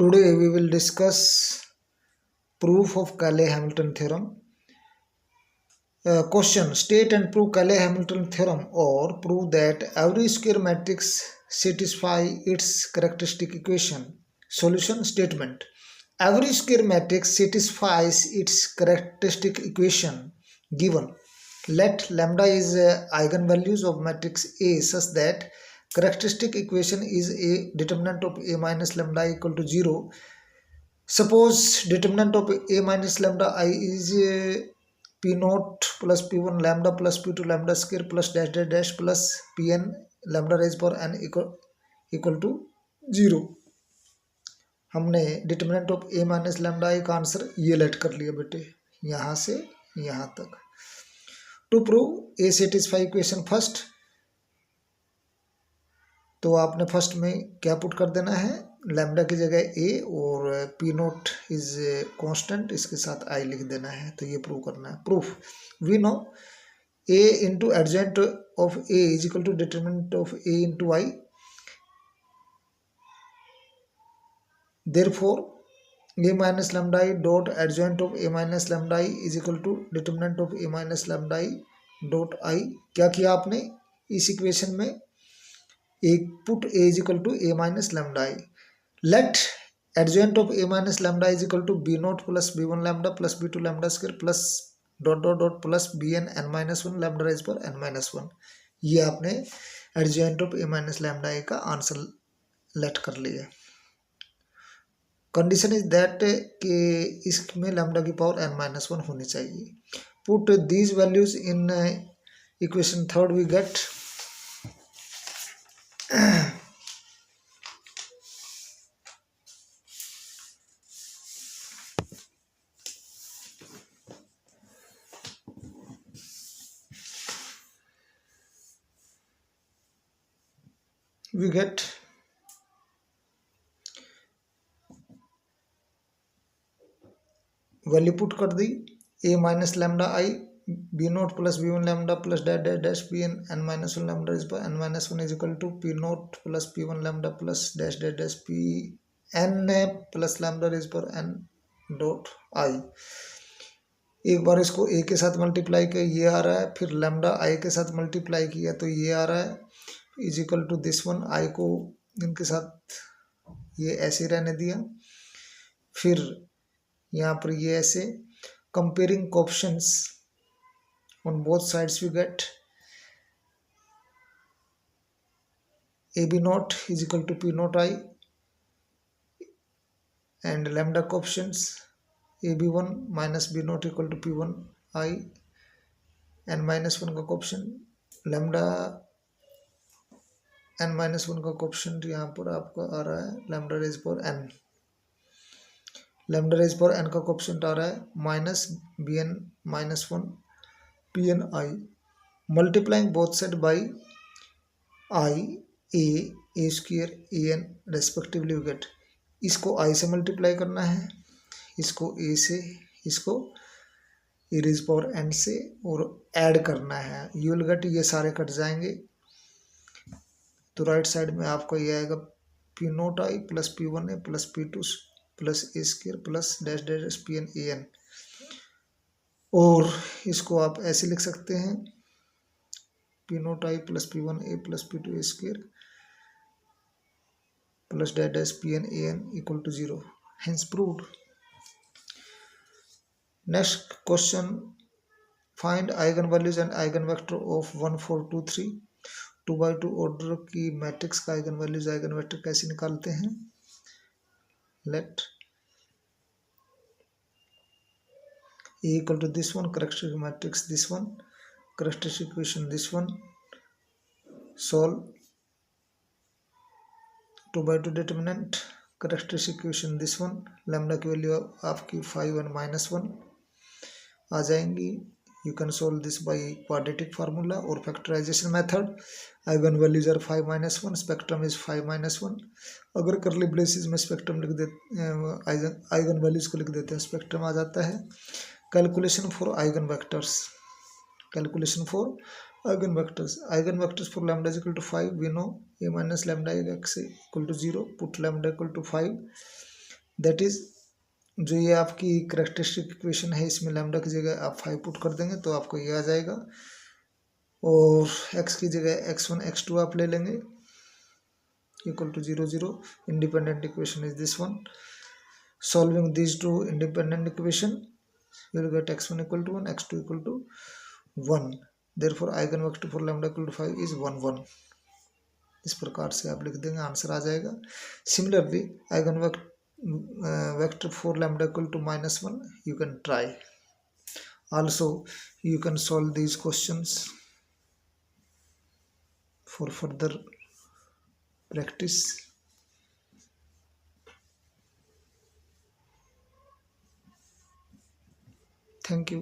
Today we will discuss proof of Cayley-Hamilton theorem. Question: State and prove Cayley-Hamilton theorem, or prove that every square matrix satisfies its characteristic equation. Solution statement: every square matrix satisfies its characteristic equation given. Let lambda is eigenvalues of matrix A such that characteristic equation is a determinant of A minus lambda equal to 0. Suppose determinant of A minus lambda I is P naught plus P1 lambda plus P2 lambda square plus dash dash dash plus Pn lambda raised power n equal to 0. हमने determinant of A minus lambda I का answer ये late कर लिया बेटे, यहाँ से यहाँ तक. To prove A satisfy equation first, तो आपने फर्स्ट में क्या पुट कर देना है, लैम्डा की जगह ए और पी नोट इज कांस्टेंट, इसके साथ आई लिख देना है. तो ये प्रूव करना है. Proof: we know A into adjoint of A is equal to determinant of A into I. Therefore, a minus lambda I dot adjoint of a minus lambda I is equal to determinant of a minus lambda I dot I. क्या किया आपने इस equation में, एक put a is equal to a minus lambda I. Let adjoint of a minus lambda is equal to b naught plus b1 lambda plus b2 lambda square plus dot dot dot plus bn n minus 1 lambda raised पर n minus 1. ये आपने adjoint of a minus lambda I का answer let कर लिया. Condition is that कि इसमें lambda की power n minus 1 होनी चाहिए. Put these values in equation third, we get value put कर दी. A minus lambda I B naught plus B one lambda plus dash dash dash P N N minus 1 lambda is power N minus 1 is equal to P naught plus P one lambda plus dash dash dash P N plus lambda is power N dot I. एक बार इसको ए के साथ multiply किया, ये आ रहा है. फिर लैम्डा आई के साथ मल्टीप्लाई किया तो ये आ रहा है, is equal to this one. I को इनके साथ ये ऐसे रहने दिया. फिर यहाँ पर ये ऐसे comparing coefficients on both sides we get A B not is equal to P not I and lambda coefficients A B one minus B not equal to P one I N minus 1 का coefficient lambda N minus 1 का coefficient यहाँ पर आपका आ रहा है lambda raise पर N. Lambda raise पर एन का कोएफिशिएंट आ रहा है minus B N minus 1 P N I. Multiplying both side by I A square A N respectively get. इसको आई से मल्टीप्लाई करना है, इसको ए से, इसको ए रेज पावर एन से, और ऐड करना है. यू विल गेट, ये सारे कट जाएंगे तो राइट साइड में आपको ये आएगा P not I plus P one A plus P two plus A square plus dash dash P N A N. और इसको आप ऐसे लिख सकते हैं P not I plus P one A plus P two A square plus dash dash P N A N equal to 0. Hence proved. Next question: find eigen values and eigen vector of 1 4 2 3. 2x2 order की matrix का eigen values eigen vector कैसे निकालते हैं. Let A equal to this one, characteristic matrix this one, characteristic equation this one. Solve 2x2 determinant, characteristic equation this one. Lambda की value आपकी 5 and minus 1 आ जाएंगी. You can solve this by quadratic formula or factorization method. Eigen values are 5 minus 1, spectrum is 5 minus 1. अगर करली braces में spectrum लिख देते, eigen values को लिख देते हैं, स्पेक्ट्रम आ जाता है. Calculation for eigen vectors, calculation for eigen vectors. Eigen vectors for lambda is equal to 5, we know A minus lambda X equal to 0. Put lambda equal to 5 that is जो ये आपकी करेक्टरिस्टिक इक्वेशन है, इसमें lambda की जगह आप 5 put कर देंगे तो आपको ये आ जाएगा, और x की जगह x1 x2 आप ले लेंगे equal to 0 0. Independent equation is this one. Solving these two independent equation, you will get x1 equal to 1, x2 equal to 1. Therefore eigenvector for lambda equal to 5 is 1 1. इस प्रकार से आप लिख देंगे, आंसर आ जाएगा. Similarly eigenvector for lambda equal to -1, you can try. Also you can solve these questions for further practice. Thank you.